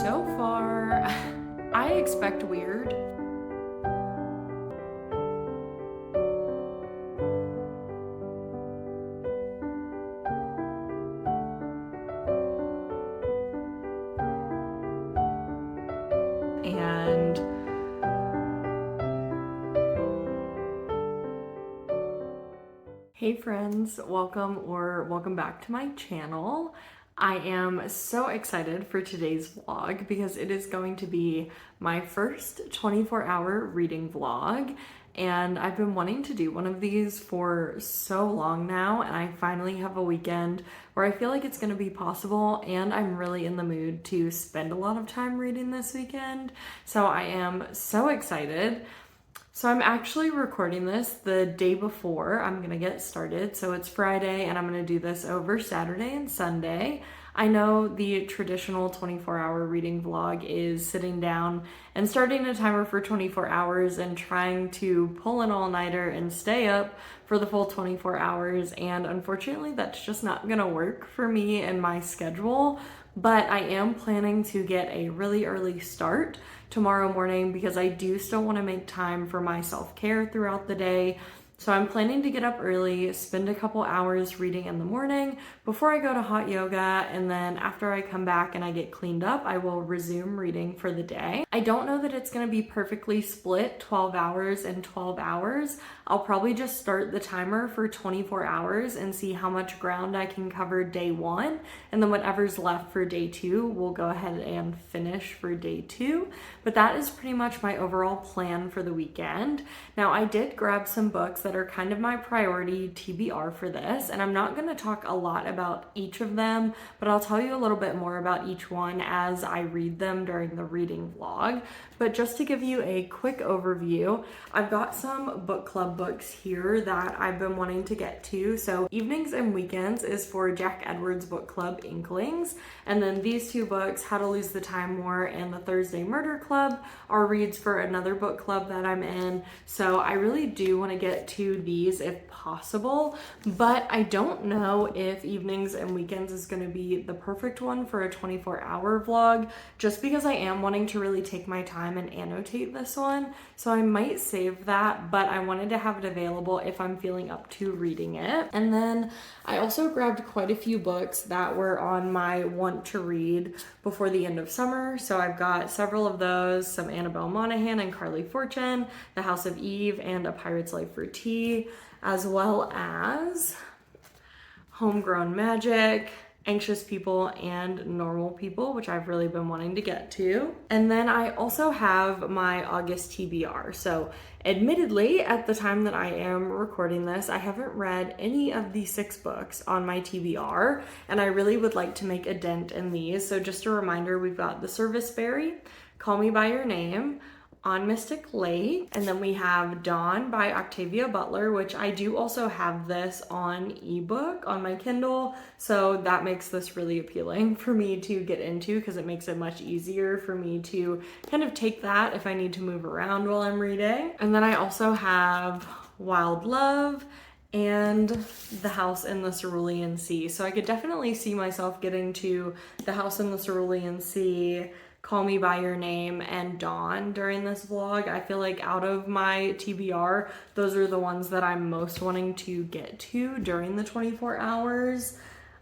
So far, I expect weird. And hey friends, welcome back to my channel. I am so excited for today's vlog because it is going to be my first 24-hour reading vlog, and I've been wanting to do one of these for so long now, and I finally have a weekend where I feel like it's going to be possible, and I'm really in the mood to spend a lot of time reading this weekend. So I am so excited. So I'm actually recording this the day before I'm gonna get started. So it's Friday and I'm gonna do this over Saturday and Sunday. I know the traditional 24-hour reading vlog is sitting down and starting a timer for 24 hours and trying to pull an all-nighter and stay up for the full 24 hours. And unfortunately, that's just not gonna work for me and my schedule. But I am planning to get a really early start tomorrow morning because I do still want to make time for my self-care throughout the day. So I'm planning to get up early, spend a couple hours reading in the morning before I go to hot yoga, and then after I come back and I get cleaned up, I will resume reading for the day. I don't know that it's going to be perfectly split 12 hours and 12 hours. I'll probably just start the timer for 24 hours and see how much ground I can cover day one, and then whatever's left for day two, we'll go ahead and finish for day two. But that is pretty much my overall plan for the weekend. Now, I did grab some books that are kind of my priority TBR for this, and I'm not going to talk a lot about each of them, but I'll tell you a little bit more about each one as I read them during the reading vlog. But just to give you a quick overview, I've got some book club books here that I've been wanting to get to. So Evenings and Weekends is for Jack Edwards Book Club Inklings, and then these two books, How to Lose the Time More and The Thursday Murder Club, are reads for another book club that I'm in. So I really do want to get to these if possible, but I don't know if Evenings and Weekends is going to be the perfect one for a 24-hour vlog, just because I am wanting to really take my time and annotate this one. So I might save that, but I wanted to have it available if I'm feeling up to reading it. And then I also grabbed quite a few books that were on my want to read before the end of summer. So I've got several of those, some Annabelle Monaghan and Carly Fortune, The House of Eve, and A Pirate's Life for Tea, as well as Homegrown Magic, Anxious People, and Normal People, which I've really been wanting to get to. And then I also have my August TBR. So admittedly, at the time that I am recording this, I haven't read any of the 6 books on my TBR, and I really would like to make a dent in these. So just a reminder, we've got The Serviceberry, Call Me By Your Name, On Mystic Lake, and then we have Dawn by Octavia Butler, which I do also have this on ebook on my Kindle, so that makes this really appealing for me to get into because it makes it much easier for me to kind of take that if I need to move around while I'm reading. And then I also have Wild Love and The House in the Cerulean Sea. So I could definitely see myself getting to The House in the Cerulean Sea, Call Me By Your Name, and Dawn during this vlog. I feel like out of my TBR, those are the ones that I'm most wanting to get to during the 24 hours.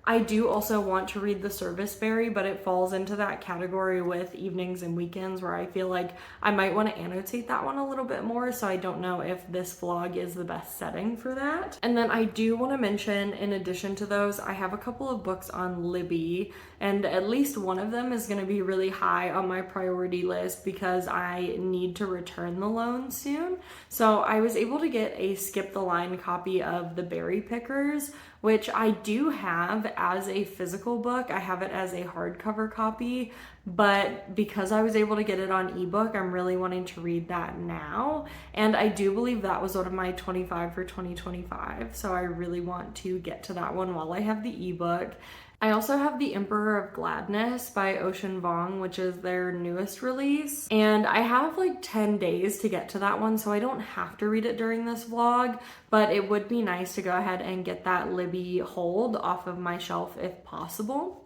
I do also want to read The Serviceberry, but it falls into that category with Evenings and Weekends where I feel like I might want to annotate that one a little bit more, so I don't know if this vlog is the best setting for that. And then I do want to mention, in addition to those, I have a couple of books on Libby, and at least one of them is going to be really high on my priority list because I need to return the loan soon. So I was able to get a skip the line copy of The Berry Pickers, which I do have as a physical book. I have it as a hardcover copy, but because I was able to get it on ebook, I'm really wanting to read that now. And I do believe that was one of my 25 for 2025, so I really want to get to that one while I have the ebook. I also have The Emperor of Gladness by Ocean Vuong, which is their newest release. And I have like 10 days to get to that one, so I don't have to read it during this vlog, but it would be nice to go ahead and get that Libby hold off of my shelf if possible.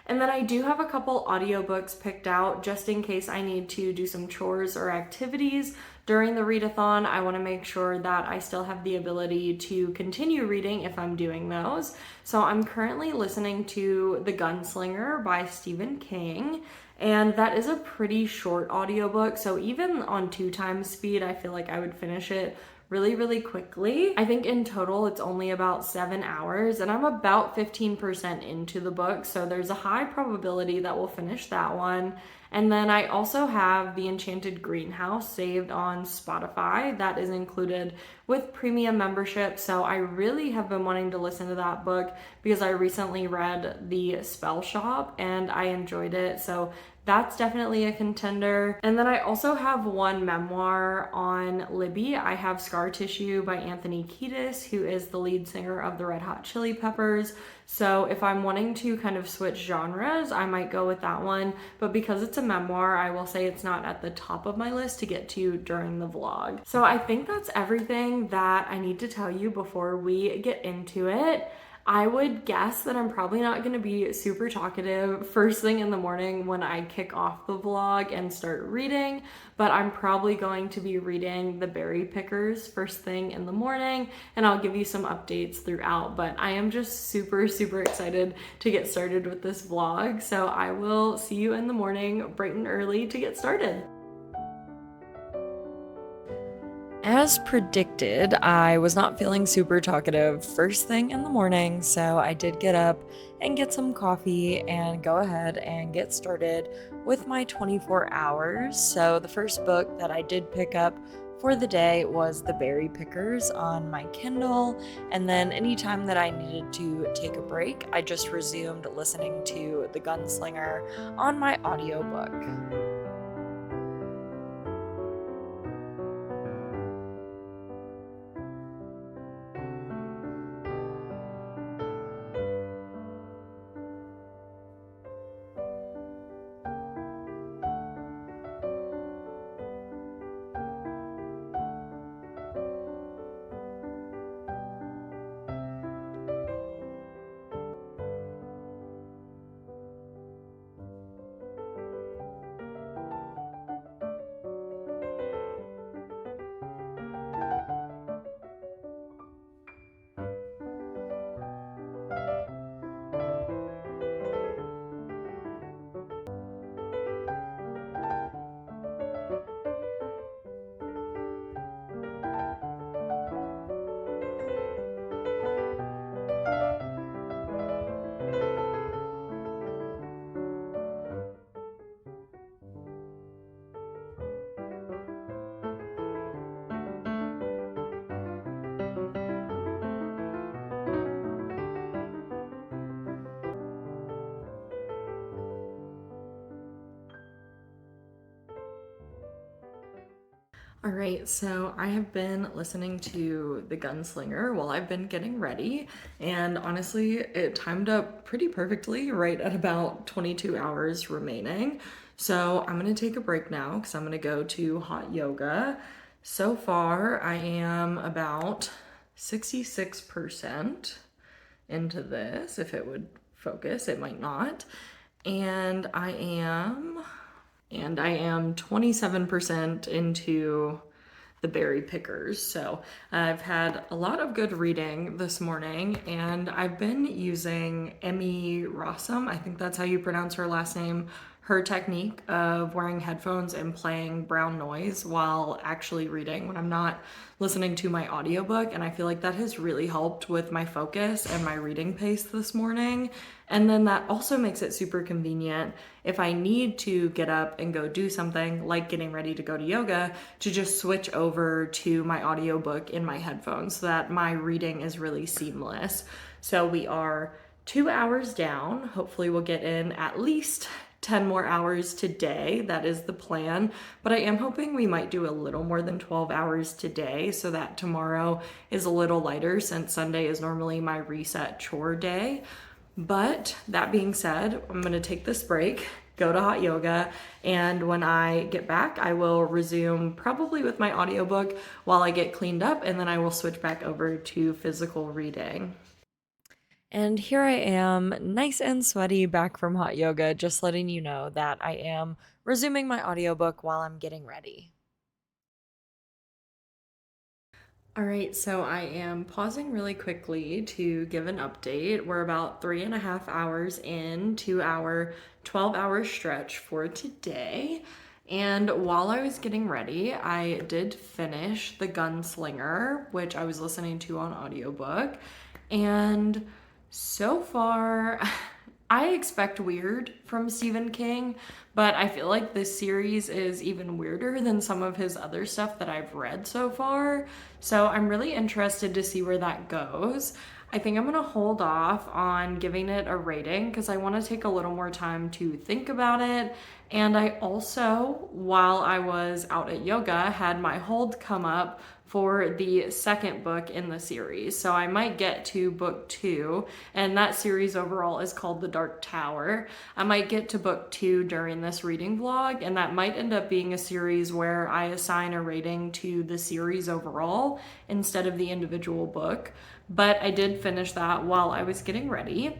And then I do have a couple audiobooks picked out just in case I need to do some chores or activities during the readathon. I want to make sure that I still have the ability to continue reading if I'm doing those. So I'm currently listening to The Gunslinger by Stephen King. And that is a pretty short audiobook. So even on 2x speed, I feel like I would finish it really quickly. I think in total it's only about 7 hours and I'm about 15% into the book, so there's a high probability that we'll finish that one. And then I also have The Enchanted Greenhouse saved on Spotify. That is included with premium membership. So I really have been wanting to listen to that book because I recently read The Spell Shop and I enjoyed it. So that's definitely a contender. And then I also have one memoir on Libby. I have Scar Tissue by Anthony Kiedis, who is the lead singer of the Red Hot Chili Peppers. So if I'm wanting to kind of switch genres, I might go with that one. But because it's a memoir, I will say it's not at the top of my list to get to during the vlog. So I think that's everything that I need to tell you before we get into it. I would guess that I'm probably not going to be super talkative first thing in the morning when I kick off the vlog and start reading, but I'm probably going to be reading The Berry Pickers first thing in the morning, and I'll give you some updates throughout. But I am just super excited to get started with this vlog, so I will see you in the morning bright and early to get started. As predicted, I was not feeling super talkative first thing in the morning, so I did get up and get some coffee and go ahead and get started with my 24 hours. So the first book that I did pick up for the day was The Berry Pickers on my Kindle, and then anytime that I needed to take a break, I just resumed listening to The Gunslinger on my audiobook. All right, so I have been listening to The Gunslinger while I've been getting ready, and honestly, it timed up pretty perfectly right at about 22 hours remaining. So I'm gonna take a break now because I'm gonna go to hot yoga. So far, I am about 66% into this. If it would focus, it might not. And I am 27% into The Berry Pickers. So I've had a lot of good reading this morning, and I've been using Emmy Rossum, I think that's how you pronounce her last name, her technique of wearing headphones and playing brown noise while actually reading when I'm not listening to my audiobook, and I feel like that has really helped with my focus and my reading pace this morning. And then that also makes it super convenient if I need to get up and go do something like getting ready to go to yoga, to just switch over to my audiobook in my headphones so that my reading is really seamless. So we are 2 hours down. Hopefully we'll get in at least 10 more hours today. That is the plan, but I am hoping we might do a little more than 12 hours today so that tomorrow is a little lighter, since Sunday is normally my reset chore day. But that being said, I'm gonna take this break, go to hot yoga, and when I get back, I will resume probably with my audiobook while I get cleaned up, and then I will switch back over to physical reading. And here I am, nice and sweaty, back from hot yoga, just letting you know that I am resuming my audiobook while I'm getting ready. All right, so I am pausing really quickly to give an update. We're about 3.5 hours into our 12-hour stretch for today. And while I was getting ready, I did finish The Gunslinger, which I was listening to on audiobook. And so far, I expect weird from Stephen King, but I feel like this series is even weirder than some of his other stuff that I've read so far. So I'm really interested to see where that goes. I think I'm gonna hold off on giving it a rating because I want to take a little more time to think about it. And I also, while I was out at yoga, had my hold come up for the second book in the series. So I might get to book 2, and that series overall is called The Dark Tower. I might get to book 2 during this reading vlog, and that might end up being a series where I assign a rating to the series overall instead of the individual book. But I did finish that while I was getting ready.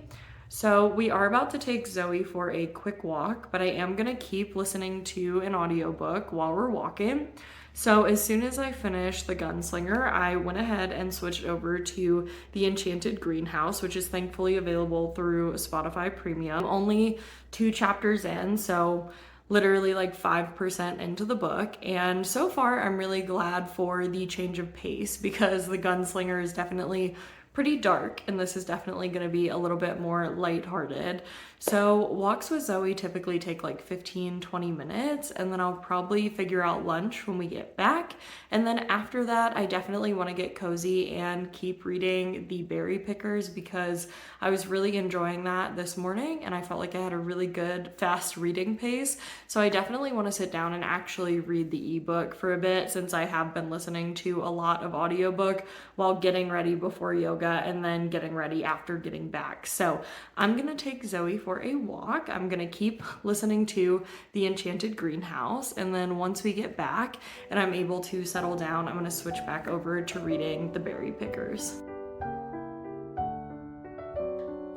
So we are about to take Zoe for a quick walk, but I am gonna keep listening to an audiobook while we're walking. So as soon as I finished The Gunslinger, I went ahead and switched over to The Enchanted Greenhouse, which is thankfully available through Spotify Premium. Only 2 chapters in, so literally like 5% into the book. And so far, I'm really glad for the change of pace because The Gunslinger is definitely pretty dark, and this is definitely going to be a little bit more lighthearted. So walks with Zoe typically take like 15-20 minutes, and then I'll probably figure out lunch when we get back. And then after that, I definitely want to get cozy and keep reading The Berry Pickers because I was really enjoying that this morning, and I felt like I had a really good fast reading pace. So I definitely want to sit down and actually read the ebook for a bit, since I have been listening to a lot of audiobook while getting ready before yoga and then getting ready after getting back. So I'm gonna take Zoe for a walk. I'm gonna keep listening to The Enchanted Greenhouse, and then once we get back and I'm able to settle down, I'm gonna switch back over to reading The Berry Pickers.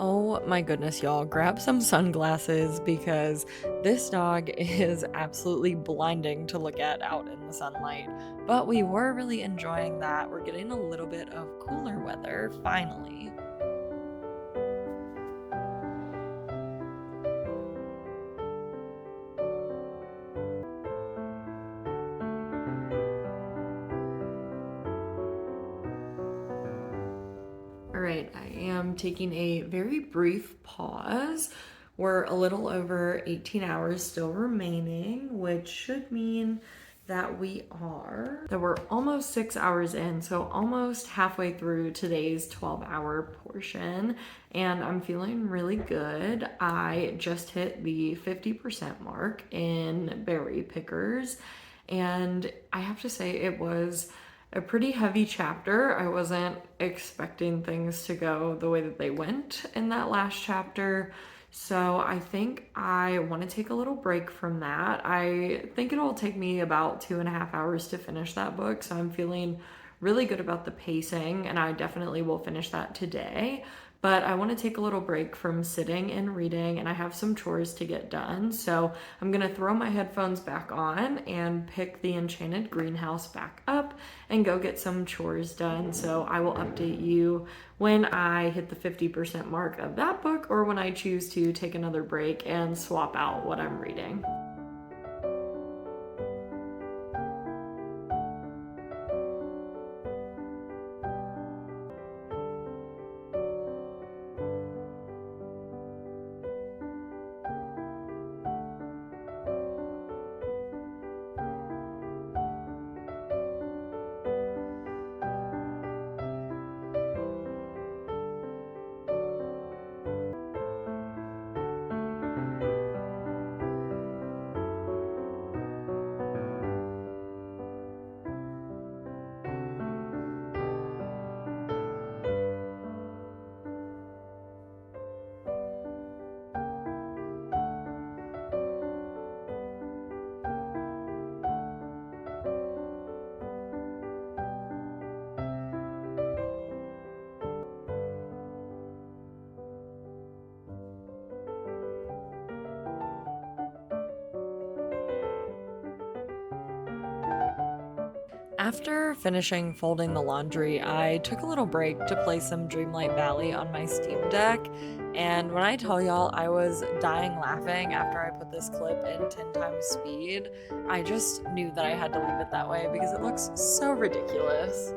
Oh my goodness, y'all, grab some sunglasses because this dog is absolutely blinding to look at out in the sunlight. But we were really enjoying that. We're getting a little bit of cooler weather finally. All right, I am taking a very brief pause. We're a little over 18 hours still remaining, which should mean that we're almost 6 hours in, so almost halfway through today's 12-hour portion, and I'm feeling really good. I just hit the 50% mark in Berry Pickers, and I have to say it was a pretty heavy chapter. I wasn't expecting things to go the way that they went in that last chapter. So I think I want to take a little break from that. I think it'll take me about 2.5 hours to finish that book. So I'm feeling really good about the pacing, and I definitely will finish that today. But I want to take a little break from sitting and reading, and I have some chores to get done. So I'm going to throw my headphones back on and pick the Enchanted Greenhouse back up and go get some chores done. So I will update you when I hit the 50% mark of that book, or when I choose to take another break and swap out what I'm reading. After finishing folding the laundry, I took a little break to play some Dreamlight Valley on my Steam Deck, and when I tell y'all I was dying laughing after I put this clip in 10 times speed, I just knew that I had to leave it that way because it looks so ridiculous.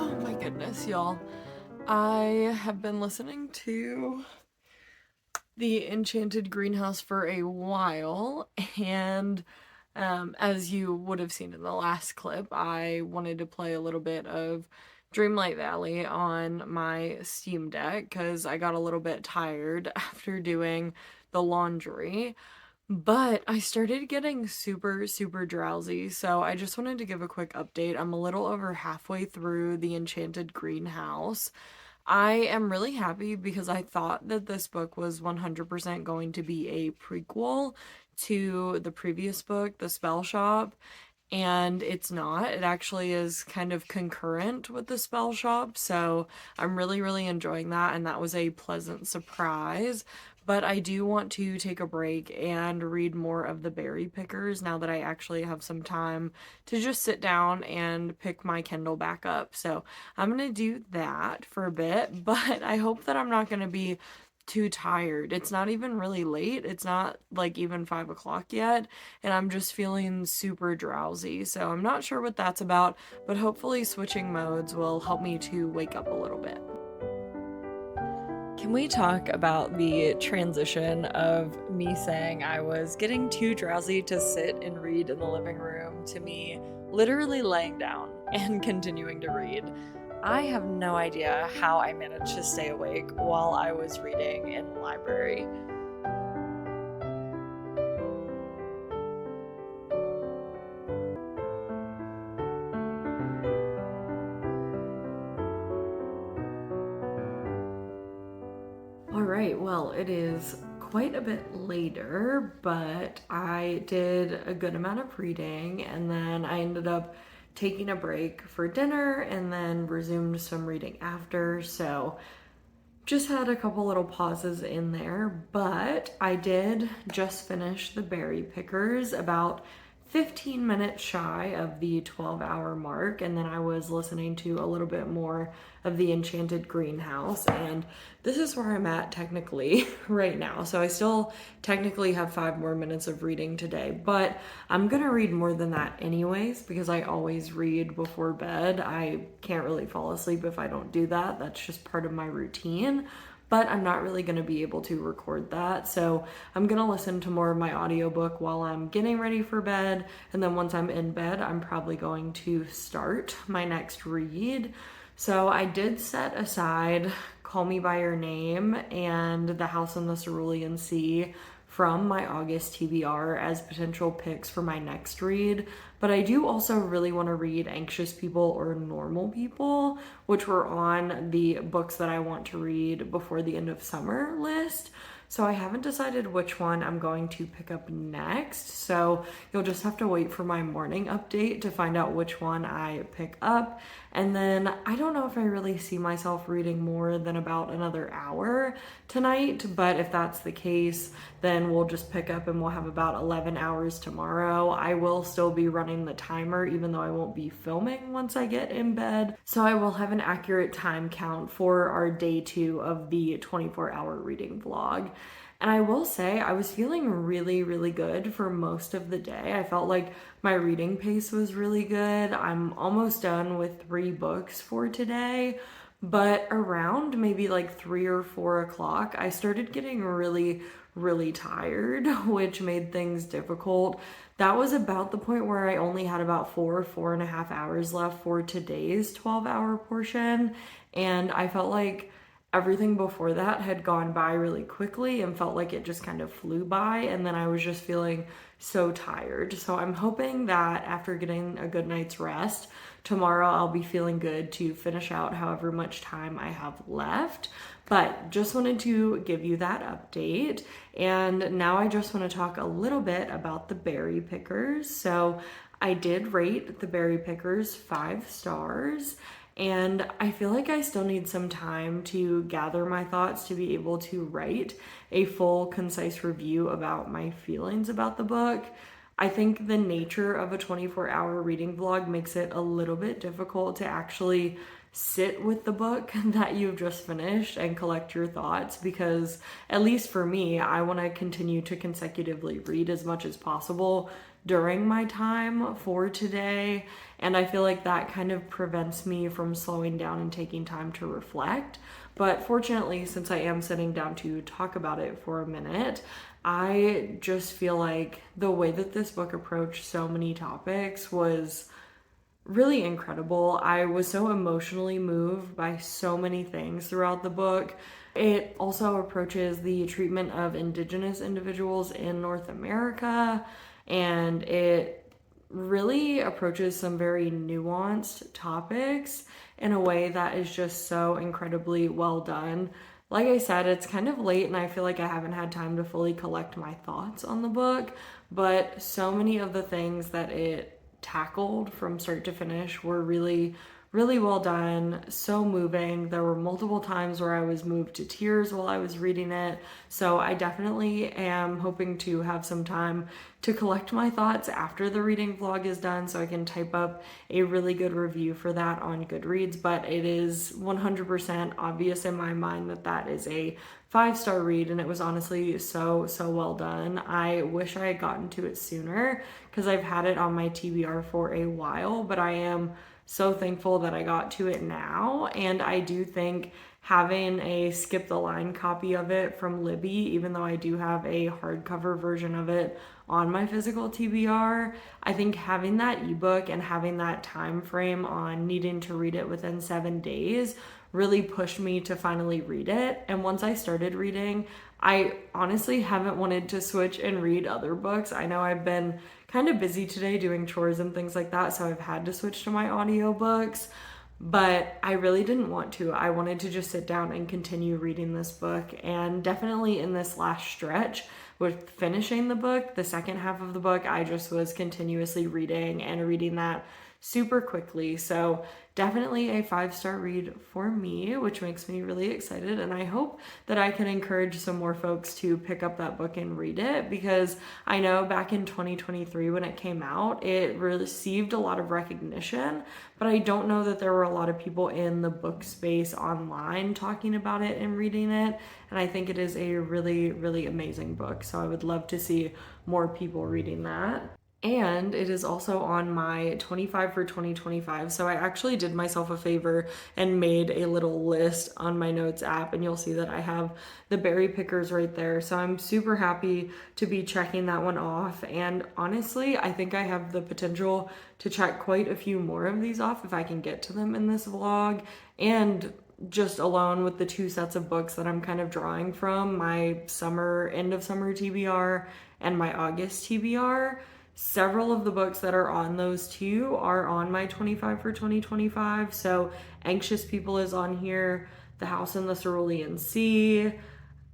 Oh my goodness, y'all. I have been listening to the Enchanted Greenhouse for a while, and as you would have seen in the last clip, I wanted to play a little bit of Dreamlight Valley on my Steam Deck because I got a little bit tired after doing the laundry. But I started getting super, super drowsy, so I just wanted to give a quick update. I'm a little over halfway through the Enchanted Greenhouse. I am really happy because I thought that this book was 100% going to be a prequel to the previous book, The Spell Shop, and it's not. It actually is kind of concurrent with The Spell Shop, so I'm really, really enjoying that, and that was a pleasant surprise. But I do want to take a break and read more of the Berry Pickers now that I actually have some time to just sit down and pick my Kindle back up. So I'm gonna do that for a bit, but I hope that I'm not gonna be too tired. It's not even really late. It's not like even 5 o'clock yet, and I'm just feeling super drowsy. So I'm not sure what that's about, but hopefully switching modes will help me to wake up a little bit. Can we talk about the transition of me saying I was getting too drowsy to sit and read in the living room to me literally laying down and continuing to read? I have no idea how I managed to stay awake while I was reading in the library. All right, well, it is quite a bit later, but I did a good amount of reading and then I ended up taking a break for dinner and then resumed some reading after. So just had a couple little pauses in there, but I did just finish the Berry Pickers about 15 minutes shy of the 12-hour mark, and then I was listening to a little bit more of the Enchanted Greenhouse, and this is where I'm at technically right now. So I still technically have 5 more minutes of reading today, but I'm gonna read more than that anyways because I always read before bed. I can't really fall asleep if I don't do that. That's just part of my routine, but I'm not really going to be able to record that. So I'm going to listen to more of my audiobook while I'm getting ready for bed. And then once I'm in bed, I'm probably going to start my next read. So I did set aside Call Me By Your Name and The House on the Cerulean Sea from my August TBR as potential picks for my next read. But I do also really want to read Anxious People or Normal People, which were on the books that I want to read before the end of summer list. So I haven't decided which one I'm going to pick up next. So you'll just have to wait for my morning update to find out which one I pick up. And then I don't know if I really see myself reading more than about another hour tonight, but if that's the case, then we'll just pick up and we'll have about 11 hours tomorrow. I will still be running the timer even though I won't be filming once I get in bed. So I will have an accurate time count for our day 2 of the 24-hour reading vlog. And I will say I was feeling really, really good for most of the day. I felt like my reading pace was really good. I'm almost done with 3 books for today, but around maybe like 3 or 4 o'clock, I started getting really, really tired, which made things difficult. That was about the point where I only had about 4.5 hours left for today's 12-hour portion. And I felt like everything before that had gone by really quickly and felt like it just kind of flew by. And then I was just feeling so tired. So I'm hoping that after getting a good night's rest, tomorrow I'll be feeling good to finish out however much time I have left. But just wanted to give you that update. And now I just want to talk a little bit about the Berry Pickers. So I did rate the Berry Pickers 5 stars. And I feel like I still need some time to gather my thoughts to be able to write a full, concise review about my feelings about the book. I think the nature of a 24-hour reading vlog makes it a little bit difficult to actually sit with the book that you've just finished and collect your thoughts, because at least for me, I want to continue to consecutively read as much as possible during my time for today, and I feel like that kind of prevents me from slowing down and taking time to reflect. But fortunately, since I am sitting down to talk about it for a minute, I just feel like the way that this book approached so many topics was really incredible. I was so emotionally moved by so many things throughout the book. It also approaches the treatment of Indigenous individuals in North America, and it really approaches some very nuanced topics in a way that is just so incredibly well done. Like I said, it's kind of late and I feel like I haven't had time to fully collect my thoughts on the book, but so many of the things that it tackled from start to finish were really, really well done, so moving. There were multiple times where I was moved to tears while I was reading it. So I definitely am hoping to have some time to collect my thoughts after the reading vlog is done so I can type up a really good review for that on Goodreads. But it is 100% obvious in my mind that that is a 5-star read, and it was honestly so well done. I wish I had gotten to it sooner because I've had it on my TBR for a while, but I am so thankful that I got to it now. And I do think having a skip the line copy of it from Libby, even though I do have a hardcover version of it on my physical TBR, I think having that ebook and having that time frame on needing to read it within 7 days really pushed me to finally read it. And once I started reading, I honestly haven't wanted to switch and read other books. I know I've been kind of busy today doing chores and things like that, so I've had to switch to my audiobooks, but I really didn't want to. I wanted to just sit down and continue reading this book. And definitely in this last stretch with finishing the book, the second half of the book, I just was continuously reading and reading that super quickly. So definitely a 5-star read for me, which makes me really excited. And I hope that I can encourage some more folks to pick up that book and read it, because I know back in 2023 when it came out, it received a lot of recognition, but I don't know that there were a lot of people in the book space online talking about it and reading it. And I think it is a really, really amazing book. So I would love to see more people reading that. And it is also on my 25 for 2025. So I actually did myself a favor and made a little list on my notes app, and you'll see that I have the Berry Pickers right there. So I'm super happy to be checking that one off. And honestly, I think I have the potential to check quite a few more of these off if I can get to them in this vlog. And just alone with the 2 sets of books that I'm kind of drawing from, my end of summer TBR and my August TBR, several of the books that are on those 2 are on my 25 for 2025. So Anxious People is on here, The House in the Cerulean Sea,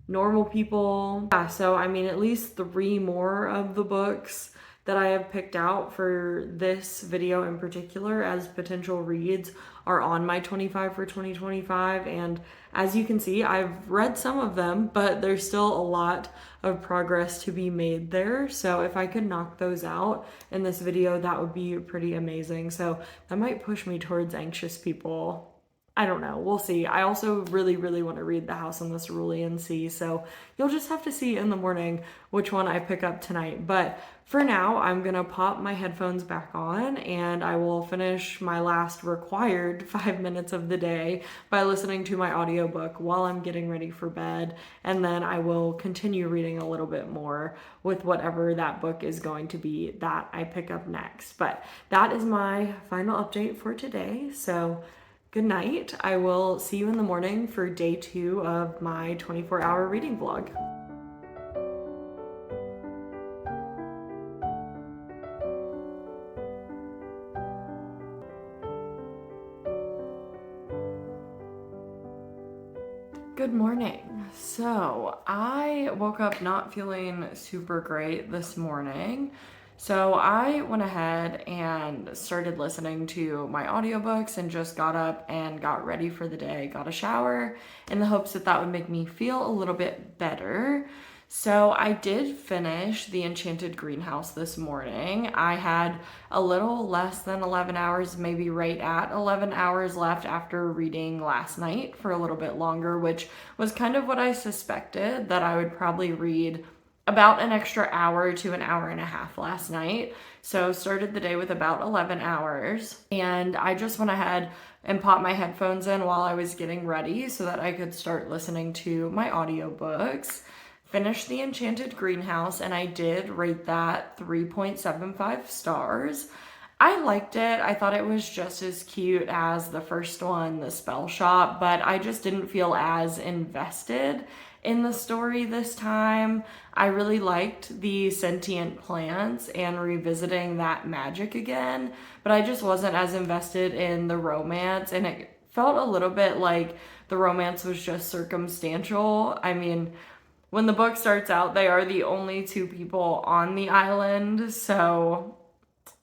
Normal People. Yeah, so I mean, at least 3 more of the books that I have picked out for this video in particular as potential reads are on my 25 for 2025. And as you can see, I've read some of them, but there's still a lot of progress to be made there. So if I could knock those out in this video, that would be pretty amazing. So that might push me towards Anxious People. I don't know. We'll see. I also really, really want to read The House in the Cerulean Sea, so you'll just have to see in the morning which one I pick up tonight. But for now, I'm going to pop my headphones back on and I will finish my last required 5 minutes of the day by listening to my audiobook while I'm getting ready for bed. And then I will continue reading a little bit more with whatever that book is going to be that I pick up next. But that is my final update for today. So good night. I will see you in the morning for day 2 of my 24-hour reading vlog. Good morning. So I woke up not feeling super great this morning. So I went ahead and started listening to my audiobooks and just got up and got ready for the day, got a shower in the hopes that that would make me feel a little bit better. So I did finish The Enchanted Greenhouse this morning. I had a little less than 11 hours, maybe right at 11 hours left after reading last night for a little bit longer, which was kind of what I suspected, that I would probably read about an extra hour to an hour and a half last night. So started the day with about 11 hours, and I just went ahead and popped my headphones in while I was getting ready so that I could start listening to my audiobooks. Finished The Enchanted Greenhouse, and I did rate that 3.75 stars. I liked it. I thought it was just as cute as the first one, The Spell Shop, but I just didn't feel as invested in the story this time. I really liked the sentient plants and revisiting that magic again, but I just wasn't as invested in the romance, and it felt a little bit like the romance was just circumstantial. I mean, when the book starts out, they are the only two people on the island, so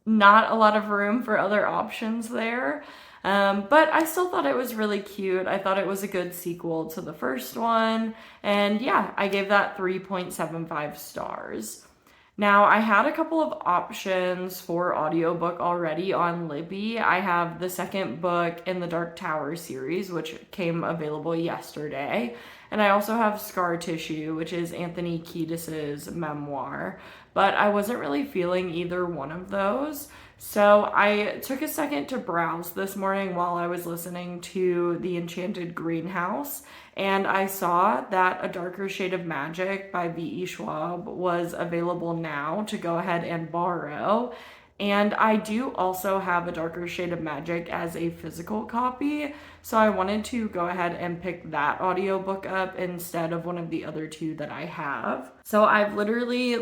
not a lot of room for other options there. But I still thought it was really cute. I thought it was a good sequel to the first one. And yeah, I gave that 3.75 stars. Now, I had a couple of options for audiobook already on Libby. I have the second book in the Dark Tower series, which came available yesterday. And I also have Scar Tissue, which is Anthony Kiedis's memoir. But I wasn't really feeling either one of those. So I took a second to browse this morning while I was listening to The Enchanted Greenhouse, and I saw that A Darker Shade of Magic by V.E. Schwab was available now to go ahead and borrow. And I do also have A Darker Shade of Magic as a physical copy, so I wanted to go ahead and pick that audiobook up instead of one of the other two that I have. So I've literally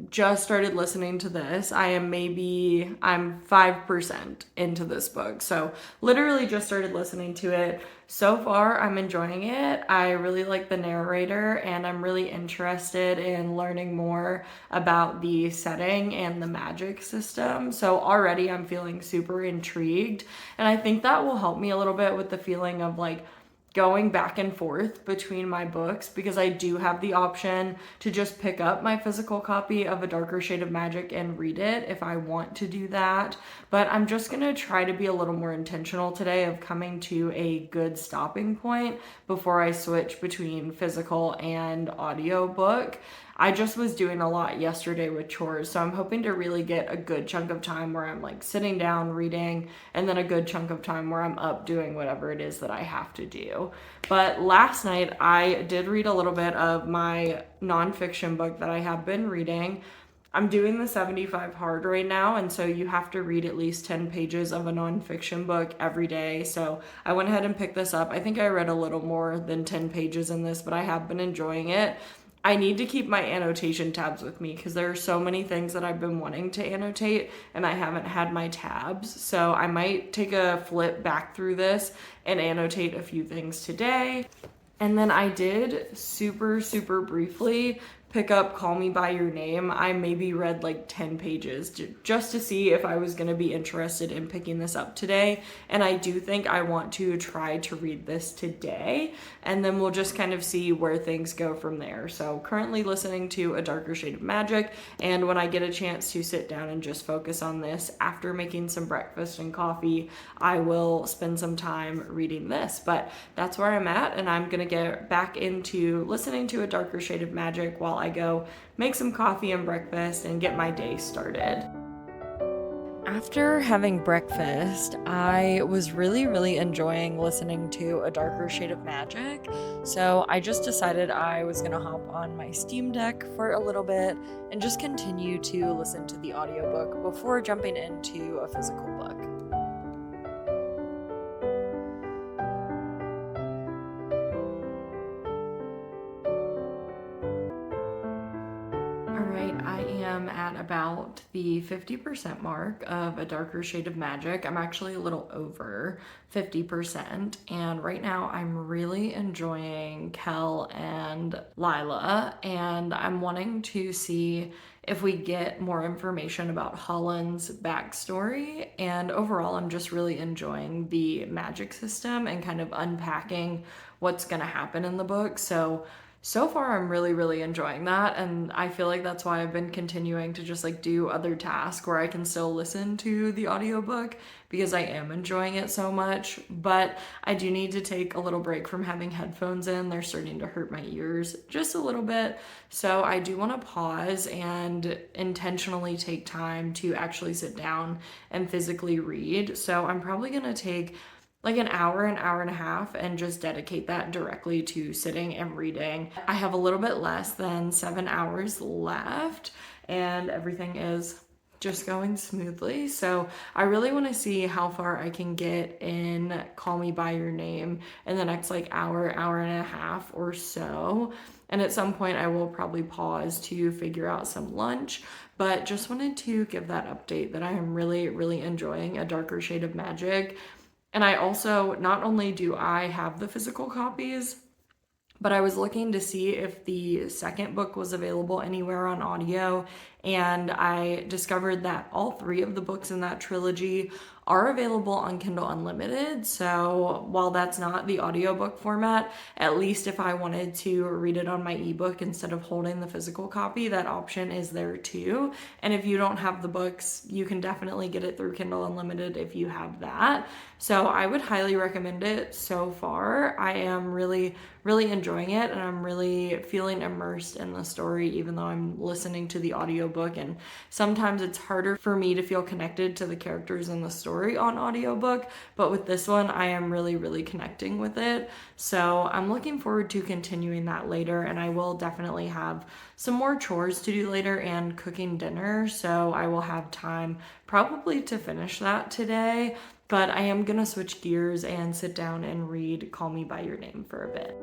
just started listening to this. I'm 5% into this book. So literally just started listening to it. So far, I'm enjoying it. I really like the narrator, and I'm really interested in learning more about the setting and the magic system. So already I'm feeling super intrigued, and I think that will help me a little bit with the feeling of going back and forth between my books, because I do have the option to just pick up my physical copy of A Darker Shade of Magic and read it if I want to do that. But I'm just going to try to be a little more intentional today of coming to a good stopping point before I switch between physical and audiobook. I just was doing a lot yesterday with chores, so I'm hoping to really get a good chunk of time where I'm sitting down reading, and then a good chunk of time where I'm up doing whatever it is that I have to do. But last night I did read a little bit of my nonfiction book that I have been reading. I'm doing the 75 hard right now, and so you have to read at least 10 pages of a nonfiction book every day. So I went ahead and picked this up. I think I read a little more than 10 pages in this, but I have been enjoying it. I need to keep my annotation tabs with me because there are so many things that I've been wanting to annotate and I haven't had my tabs. So I might take a flip back through this and annotate a few things today. And then I did super briefly pick up Call Me By Your Name. I maybe read 10 pages just to see if I was going to be interested in picking this up today. And I do think I want to try to read this today, and then we'll just kind of see where things go from there. So currently listening to A Darker Shade of Magic, and when I get a chance to sit down and just focus on this after making some breakfast and coffee, I will spend some time reading this. But that's where I'm at, and I'm going to get back into listening to A Darker Shade of Magic while I go make some coffee and breakfast and get my day started. After having breakfast, I was really enjoying listening to A Darker Shade of Magic, so I just decided I was going to hop on my Steam Deck for a little bit and just continue to listen to the audiobook before jumping into a physical book. I am at about the 50% mark of A Darker Shade of Magic. I'm actually a little over 50%, and right now I'm really enjoying Kel and Lila, and I'm wanting to see if we get more information about Holland's backstory. And overall, I'm just really enjoying the magic system and kind of unpacking what's going to happen in the book. So far I'm really enjoying that, and I feel like that's why I've been continuing to just like do other tasks where I can still listen to the audiobook, because I am enjoying it so much. But I do need to take a little break from having headphones in. They're starting to hurt my ears just a little bit. So I do want to pause and intentionally take time to actually sit down and physically read. So I'm probably going to take like an hour and a half and just dedicate that directly to sitting and reading. I have a little bit less than 7 hours left and everything is just going smoothly. So I really want to see how far I can get in Call Me By Your Name in the next like hour and a half or so. And at some point I will probably pause to figure out some lunch, but just wanted to give that update that I am really enjoying A Darker Shade of Magic. And I also, not only do I have the physical copies, but I was looking to see if the second book was available anywhere on audio, and I discovered that all 3 of the books in that trilogy are available on Kindle Unlimited. So while that's not the audiobook format, at least if I wanted to read it on my ebook instead of holding the physical copy, that option is there too. And if you don't have the books, you can definitely get it through Kindle Unlimited if you have that. So I would highly recommend it so far. I am really enjoying it, and I'm really feeling immersed in the story even though I'm listening to the audiobook. And sometimes it's harder for me to feel connected to the characters in the story on audiobook, but with this one I am really connecting with it. So I'm looking forward to continuing that later, and I will definitely have some more chores to do later and cooking dinner, so I will have time probably to finish that today. But I am gonna switch gears and sit down and read Call Me By Your Name for a bit.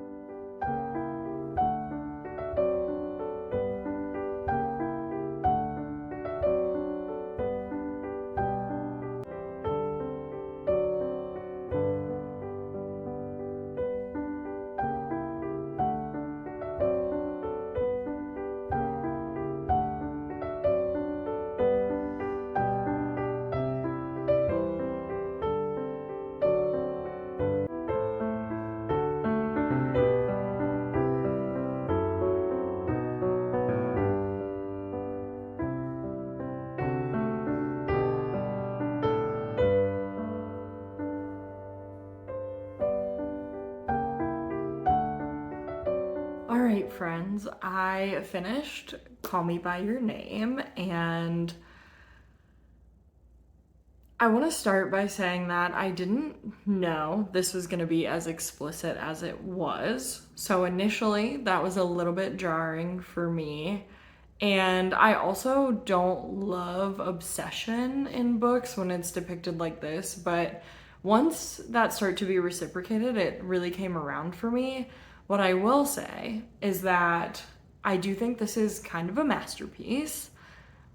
All right, friends, I finished Call Me By Your Name, and I want to start by saying that I didn't know this was going to be as explicit as it was. So initially, that was a little bit jarring for me. And I also don't love obsession in books when it's depicted like this, but once that started to be reciprocated, it really came around for me. What I will say is that I do think this is kind of a masterpiece,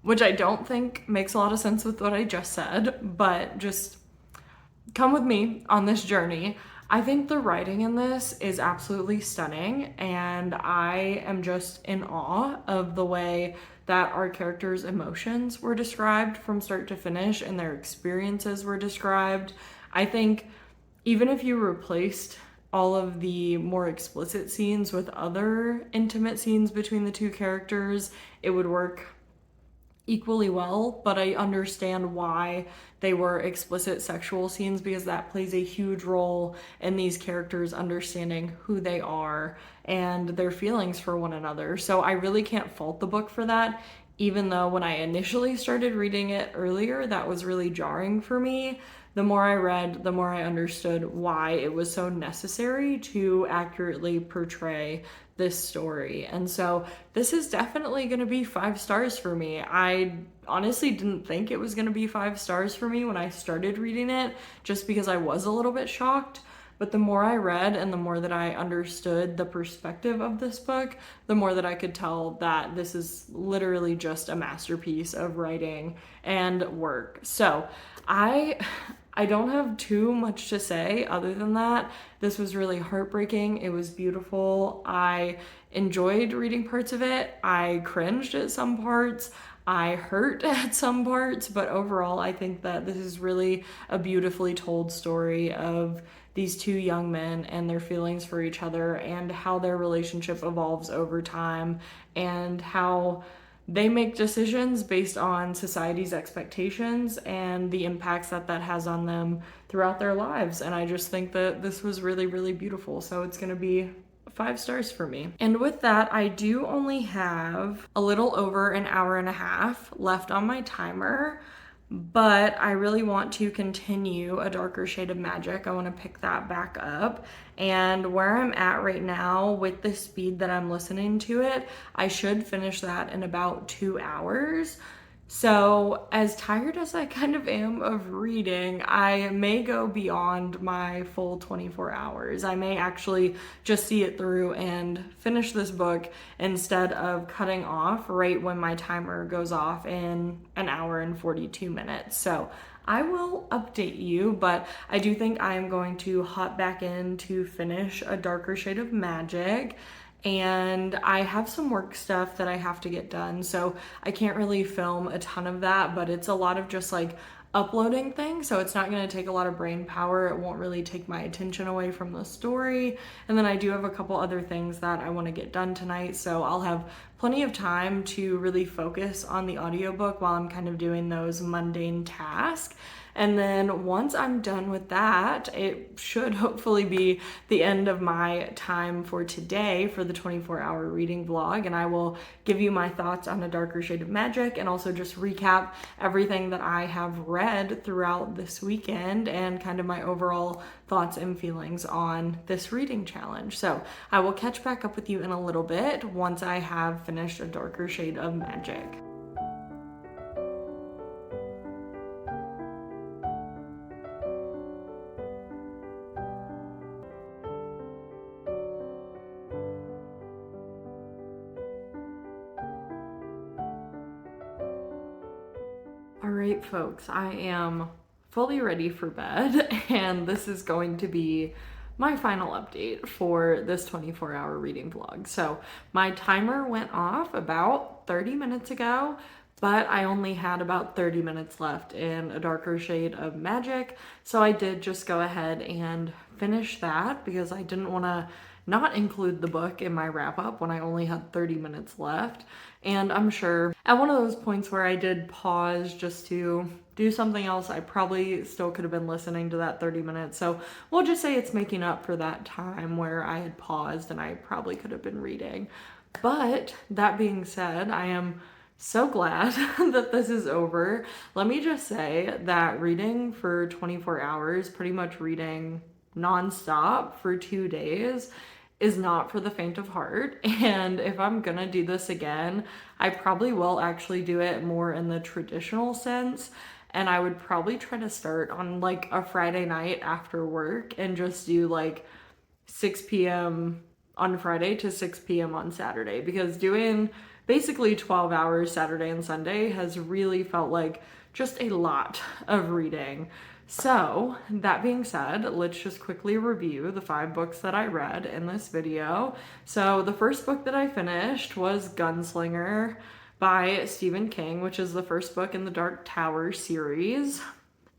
which I don't think makes a lot of sense with what I just said, but just come with me on this journey. I think the writing in this is absolutely stunning, and I am just in awe of the way that our characters' emotions were described from start to finish and their experiences were described. I think even if you replaced all of the more explicit scenes with other intimate scenes between the 2 characters, it would work equally well, but I understand why they were explicit sexual scenes, because that plays a huge role in these characters understanding who they are and their feelings for one another. So I really can't fault the book for that, even though when I initially started reading it earlier, that was really jarring for me. The more I read, the more I understood why it was so necessary to accurately portray this story. And so this is definitely going to be 5 stars for me. I honestly didn't think it was going to be 5 stars for me when I started reading it, just because I was a little bit shocked. But the more I read and the more that I understood the perspective of this book, the more that I could tell that this is literally just a masterpiece of writing and work. So I don't have too much to say other than that. This was really heartbreaking. It was beautiful. I enjoyed reading parts of it. I cringed at some parts. I hurt at some parts, but overall, I think that this is really a beautifully told story of these two young men and their feelings for each other and how their relationship evolves over time and how they make decisions based on society's expectations and the impacts that that has on them throughout their lives. And I just think that this was really, really beautiful. So it's going to be 5 stars for me. And with that, I do only have a little over an hour and a half left on my timer, but I really want to continue A Darker Shade of Magic. I want to pick that back up. And where I'm at right now with the speed that I'm listening to it, I should finish that in about 2 hours. So, as tired as I kind of am of reading, I may go beyond my full 24 hours. I may actually just see it through and finish this book instead of cutting off right when my timer goes off in an hour and 42 minutes. So, I will update you, but I do think I am going to hop back in to finish A Darker Shade of Magic. And I have some work stuff that I have to get done, so I can't really film a ton of that, but it's a lot of just like uploading things, so it's not going to take a lot of brain power. It won't really take my attention away from the story. And then I do have a couple other things that I want to get done tonight, so I'll have plenty of time to really focus on the audiobook while I'm kind of doing those mundane tasks. And then once I'm done with that, it should hopefully be the end of my time for today for the 24-hour reading vlog. And I will give you my thoughts on A Darker Shade of Magic and also just recap everything that I have read throughout this weekend and kind of my overall thoughts and feelings on this reading challenge. So I will catch back up with you in a little bit once I have finished A Darker Shade of Magic. All right, folks, I am fully ready for bed, and this is going to be my final update for this 24-hour reading vlog. So my timer went off about 30 minutes ago, but I only had about 30 minutes left in A Darker Shade of Magic. So I did just go ahead and finish that because I didn't want to not include the book in my wrap up when I only had 30 minutes left. And I'm sure at one of those points where I did pause just to do something else, I probably still could have been listening to that 30 minutes. So we'll just say it's making up for that time where I had paused and I probably could have been reading. But that being said, I am so glad that this is over. Let me just say that reading for 24 hours, pretty much reading nonstop for 2 days, is not for the faint of heart. And if I'm gonna do this again, I probably will actually do it more in the traditional sense. And I would probably try to start on like a Friday night after work and just do like 6 p.m. on Friday to 6 p.m. on Saturday, because doing basically 12 hours Saturday and Sunday has really felt like just a lot of reading. So that being said, let's just quickly review the 5 books that I read in this video. So the first book that I finished was Gunslinger by Stephen King, which is the first book in the Dark Tower series.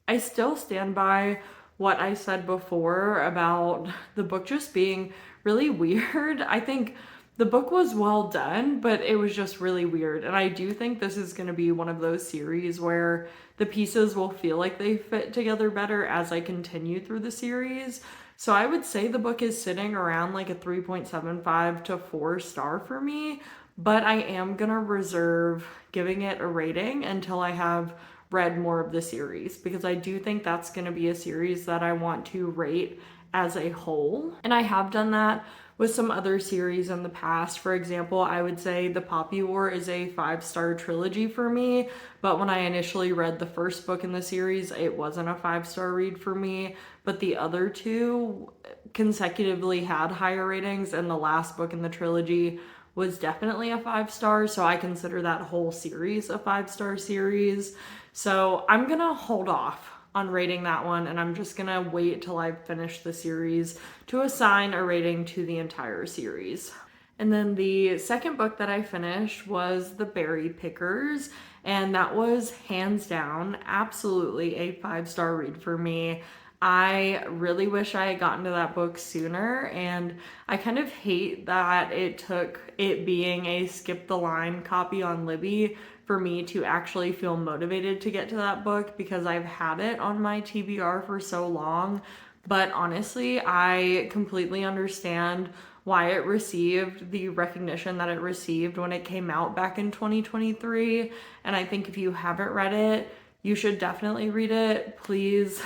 I still stand by what I said before about the book just being really weird. I think the book was well done, but it was just really weird. And I do think this is going to be one of those series where the pieces will feel like they fit together better as I continue through the series. So I would say the book is sitting around like a 3.75 to 4 star for me, but I am going to reserve giving it a rating until I have read more of the series, because I do think that's going to be a series that I want to rate as a whole. And I have done that with some other series in the past. For example, I would say The Poppy War is a 5-star trilogy for me, but when I initially read the first book in the series, it wasn't a 5-star read for me. But the other two consecutively had higher ratings, and the last book in the trilogy was definitely a 5-star, so I consider that whole series a 5-star series. So I'm gonna hold off on rating that one, and I'm just gonna wait till I finish the series to assign a rating to the entire series. And then the second book that I finished was The Berry Pickers, and that was hands down absolutely a 5-star read for me. I really wish I had gotten to that book sooner, and I kind of hate that it took it being a skip the line copy on Libby for me to actually feel motivated to get to that book, because I've had it on my TBR for so long. But honestly, I completely understand why it received the recognition that it received when it came out back in 2023. And I think if you haven't read it, you should definitely read it. Please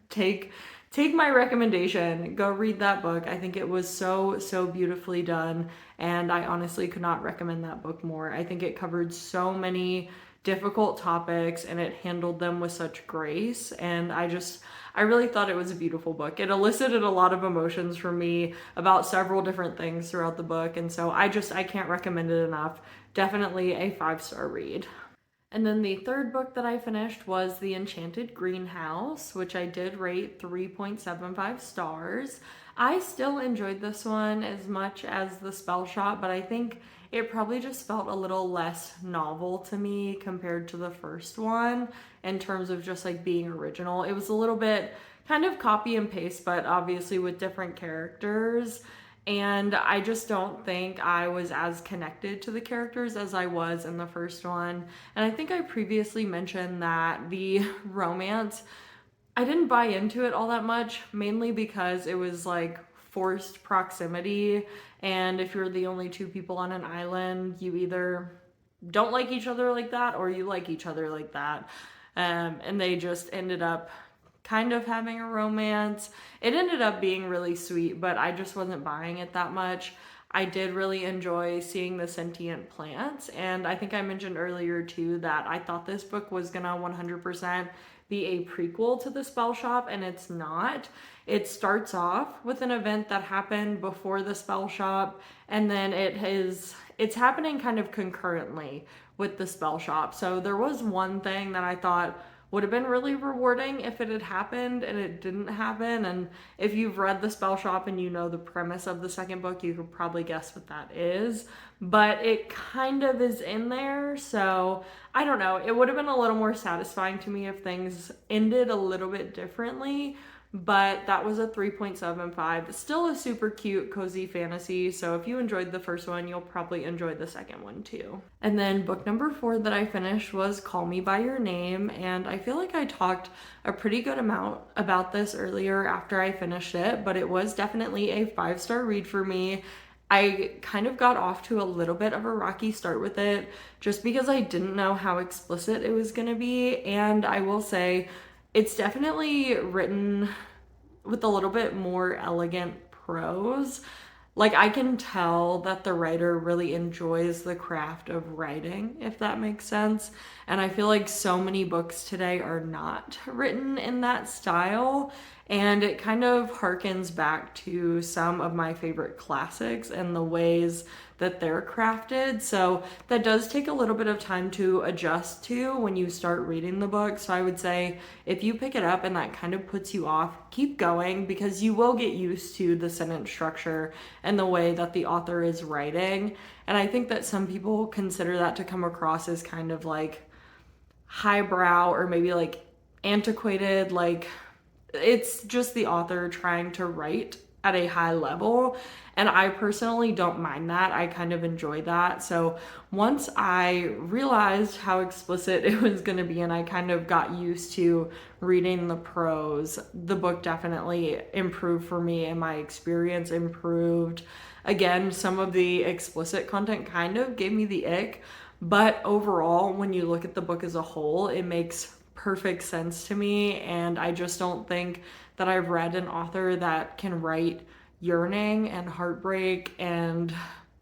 take my recommendation. Go read that book. I think it was so beautifully done, and I honestly could not recommend that book more. I think it covered so many difficult topics and it handled them with such grace, and I really thought it was a beautiful book. It elicited a lot of emotions from me about several different things throughout the book, and so I can't recommend it enough. Definitely a 5-star read. And then the third book that I finished was The Enchanted Greenhouse, which I did rate 3.75 stars. I still enjoyed this one as much as The Spell Shop, but I think it probably just felt a little less novel to me compared to the first one in terms of just like being original. It was a little bit kind of copy and paste, but obviously with different characters. And I just don't think I was as connected to the characters as I was in the first one. And I think I previously mentioned that the romance, I didn't buy into it all that much, mainly because it was like forced proximity. And if you're the only two people on an island, you either don't like each other like that or you like each other like that. And they just ended up kind of having a romance. It ended up being really sweet, but I just wasn't buying it that much. I did really enjoy seeing the sentient plants, and I think I mentioned earlier too that I thought this book was gonna 100% be a prequel to The Spell Shop, and it's not. It starts off with an event that happened before The Spell Shop, and then it's happening kind of concurrently with The Spell Shop. So there was one thing that I thought would have been really rewarding if it had happened, and it didn't happen. And if you've read The Spell Shop and you know the premise of the second book, you could probably guess what that is. But it kind of is in there, so I don't know. It would have been a little more satisfying to me if things ended a little bit differently. But that was a 3.75. Still a super cute, cozy fantasy. So if you enjoyed the first one, you'll probably enjoy the second one too. And then book number 4 that I finished was Call Me By Your Name. And I feel like I talked a pretty good amount about this earlier after I finished it, but it was definitely a 5-star read for me. I kind of got off to a little bit of a rocky start with it just because I didn't know how explicit it was going to be. And I will say, it's definitely written with a little bit more elegant prose. Like, I can tell that the writer really enjoys the craft of writing, if that makes sense. And I feel like so many books today are not written in that style. And it kind of harkens back to some of my favorite classics and the ways that they're crafted. So that does take a little bit of time to adjust to when you start reading the book. So I would say if you pick it up and that kind of puts you off, keep going, because you will get used to the sentence structure and the way that the author is writing. And I think that some people consider that to come across as kind of like highbrow or maybe like antiquated, like it's just the author trying to write at a high level. And I personally don't mind that. I kind of enjoy that. So once I realized how explicit it was going to be and I kind of got used to reading the prose, the book definitely improved for me and my experience improved. Again, some of the explicit content kind of gave me the ick, but overall, when you look at the book as a whole, it makes perfect sense to me. And I just don't think that I've read an author that can write yearning and heartbreak and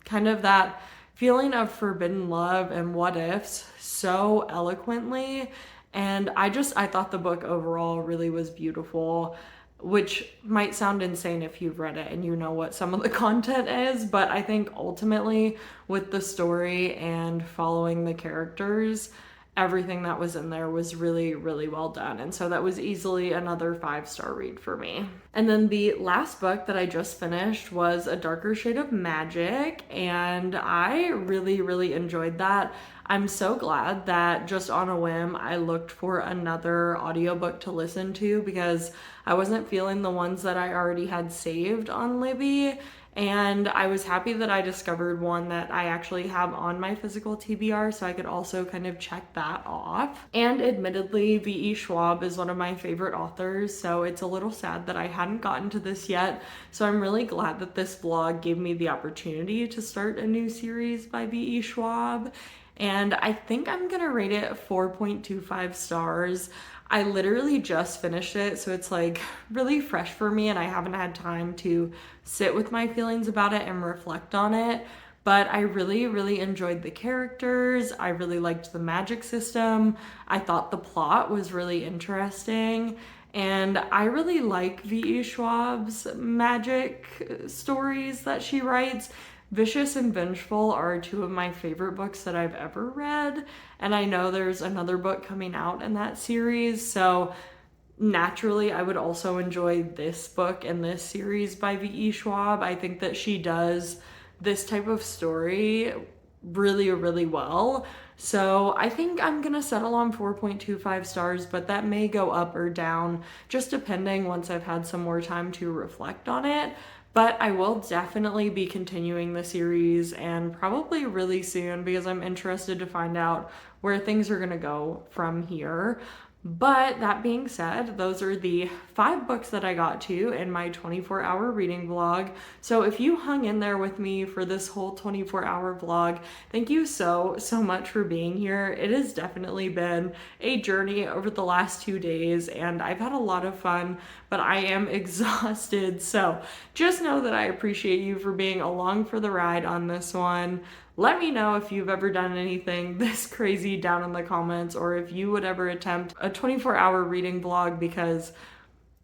kind of that feeling of forbidden love and what ifs so eloquently. And I thought the book overall really was beautiful, which might sound insane if you've read it and you know what some of the content is, but I think ultimately with the story and following the characters, everything that was in there was really, really well done. And so that was easily another 5-star read for me. And then the last book that I just finished was A Darker Shade of Magic, and I really, really enjoyed that. I'm so glad that just on a whim, I looked for another audiobook to listen to because I wasn't feeling the ones that I already had saved on Libby. And I was happy that I discovered one that I actually have on my physical TBR, so I could also kind of check that off. And admittedly, V.E. Schwab is one of my favorite authors, so it's a little sad that I hadn't gotten to this yet. So I'm really glad that this vlog gave me the opportunity to start a new series by V.E. Schwab. And I think I'm gonna rate it 4.25 stars. I literally just finished it, so it's like really fresh for me and I haven't had time to sit with my feelings about it and reflect on it. But I really, really enjoyed the characters. I really liked the magic system. I thought the plot was really interesting. And I really like V.E. Schwab's magic stories that she writes. Vicious and Vengeful are two of my favorite books that I've ever read, and I know there's another book coming out in that series, so naturally I would also enjoy this book and this series by V.E. Schwab. I think that she does this type of story really, really well. So I think I'm gonna settle on 4.25 stars, but that may go up or down just depending once I've had some more time to reflect on it. But I will definitely be continuing the series and probably really soon because I'm interested to find out where things are gonna go from here. But that being said, those are the 5 books that I got to in my 24-hour reading vlog. So if you hung in there with me for this whole 24-hour vlog, thank you so, so much for being here. It has definitely been a journey over the last 2 days and I've had a lot of fun, but I am exhausted. So just know that I appreciate you for being along for the ride on this one. Let me know if you've ever done anything this crazy down in the comments, or if you would ever attempt a 24-hour reading vlog, because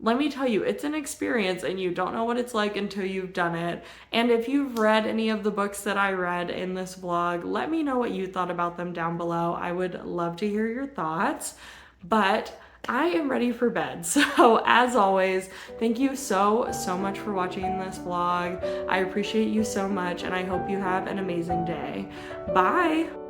let me tell you, it's an experience and you don't know what it's like until you've done it. And if you've read any of the books that I read in this vlog, let me know what you thought about them down below. I would love to hear your thoughts. But I am ready for bed. So as always, thank you so, so much for watching this vlog. I appreciate you so much and I hope you have an amazing day. Bye.